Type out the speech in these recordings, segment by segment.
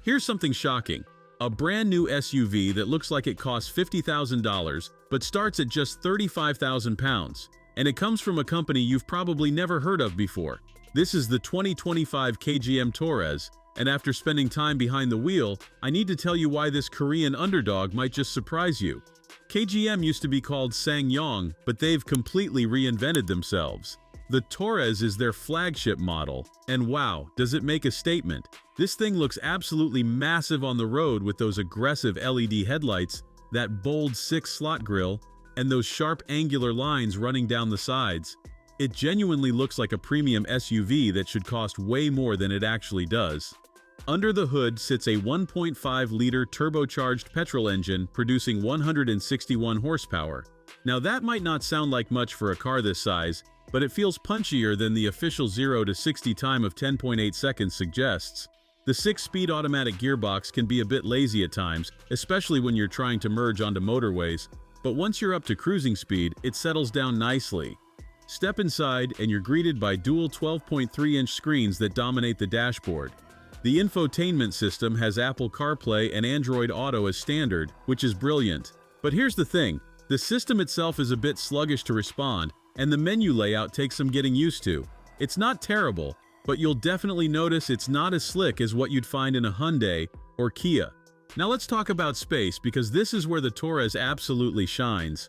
Here's something shocking. A brand new SUV that looks like it costs $50,000 but starts at just £35,000. And it comes from a company you've probably never heard of before. This is the 2025 KGM Torres, and after spending time behind the wheel, I need to tell you why this Korean underdog might just surprise you. KGM used to be called SsangYong, but they've completely reinvented themselves. The Torres is their flagship model, and wow, does it make a statement. This thing looks absolutely massive on the road with those aggressive LED headlights, that bold 6-slot grille, and those sharp angular lines running down the sides. It genuinely looks like a premium SUV that should cost way more than it actually does. Under the hood sits a 1.5-liter turbocharged petrol engine producing 161 horsepower. Now that might not sound like much for a car this size, but it feels punchier than the official 0 to 60 time of 10.8 seconds suggests. The 6-speed automatic gearbox can be a bit lazy at times, especially when you're trying to merge onto motorways, but once you're up to cruising speed, it settles down nicely. Step inside and you're greeted by dual 12.3-inch screens that dominate the dashboard. The infotainment system has Apple CarPlay and Android Auto as standard, which is brilliant. But here's the thing, the system itself is a bit sluggish to respond, and the menu layout takes some getting used to. It's not terrible, but you'll definitely notice it's not as slick as what you'd find in a Hyundai or Kia. Now let's talk about space, because this is where the Torres absolutely shines.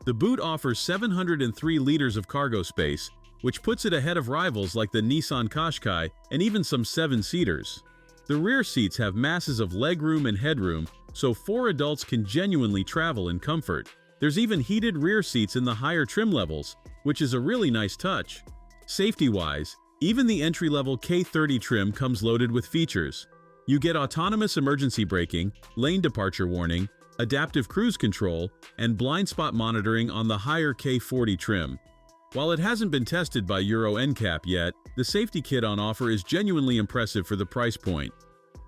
The boot offers 703 liters of cargo space, which puts it ahead of rivals like the Nissan Qashqai and even some 7-seaters. The rear seats have masses of legroom and headroom, so 4 adults can genuinely travel in comfort. There's even heated rear seats in the higher trim levels, which is a really nice touch. Safety-wise, even the entry-level K30 trim comes loaded with features. You get autonomous emergency braking, lane departure warning, adaptive cruise control, and blind spot monitoring on the higher K40 trim. While it hasn't been tested by Euro NCAP yet, the safety kit on offer is genuinely impressive for the price point.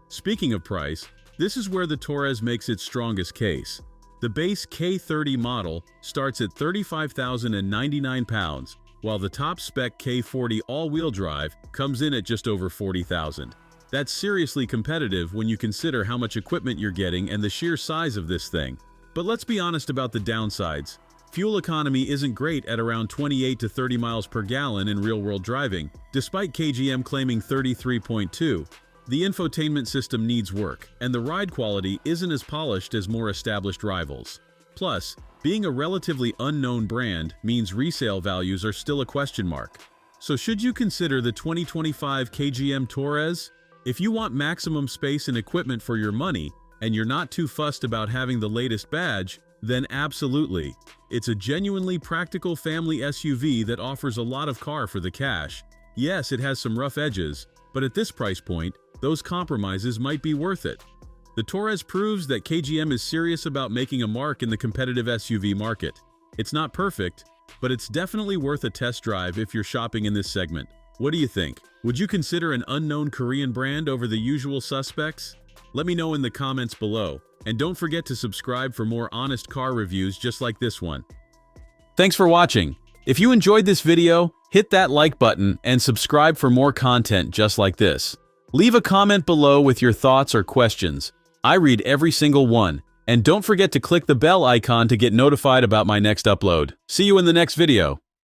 Speaking of price, this is where the Torres makes its strongest case. The base K30 model starts at £35,099, while the top-spec K40 all-wheel drive comes in at just over $40,000. That's seriously competitive when you consider how much equipment you're getting and the sheer size of this thing. But let's be honest about the downsides. Fuel economy isn't great at around 28 to 30 miles per gallon in real-world driving, despite KGM claiming 33.2. The infotainment system needs work, and the ride quality isn't as polished as more established rivals. Plus, being a relatively unknown brand means resale values are still a question mark. So should you consider the 2025 KGM Torres? If you want maximum space and equipment for your money, and you're not too fussed about having the latest badge, then absolutely. It's a genuinely practical family SUV that offers a lot of car for the cash. Yes, it has some rough edges, but at this price point, those compromises might be worth it. The Torres proves that KGM is serious about making a mark in the competitive SUV market. It's not perfect, but it's definitely worth a test drive if you're shopping in this segment. What do you think? Would you consider an unknown Korean brand over the usual suspects? Let me know in the comments below, and don't forget to subscribe for more honest car reviews just like this one. Thanks for watching. If you enjoyed this video, hit that like button and subscribe for more content just like this. Leave a comment below with your thoughts or questions. I read every single one. And don't forget to click the bell icon to get notified about my next upload. See you in the next video.